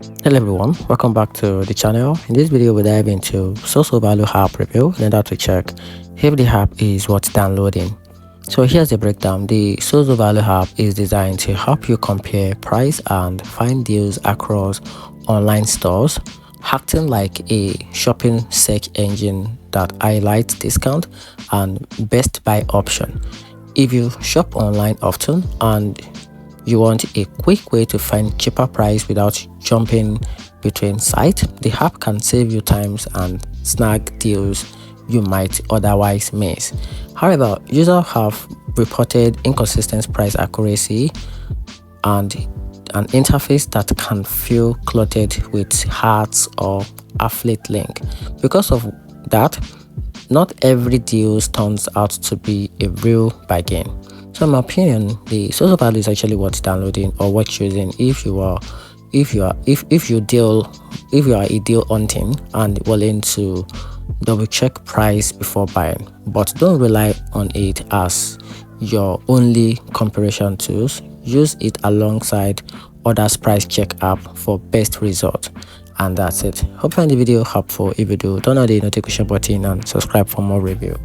Hello everyone, welcome back to the channel. In this video, we dive into Sosovalue app review in order to check if the app is worth downloading. So here's the breakdown. The Sosovalue app is designed to help you compare price and find deals across online stores, acting like a shopping search engine that highlights discount and best buy option. If you shop online often and you want a quick way to find cheaper price without jumping between sites, the app can save you times and snag deals you might otherwise miss. However, users have reported inconsistent price accuracy and an interface that can feel cluttered with ads or affiliate link. Because of that, not every deal turns out to be a real bargain. So in my opinion, the Sosovalue is actually worth downloading or worth choosing if you are a deal hunting and willing to double check price before buying. But don't rely on it as your only comparison tools. Use it alongside others price check app for best result. And that's it. Hope you find the video helpful. If you do, turn on the notification button and subscribe for more review.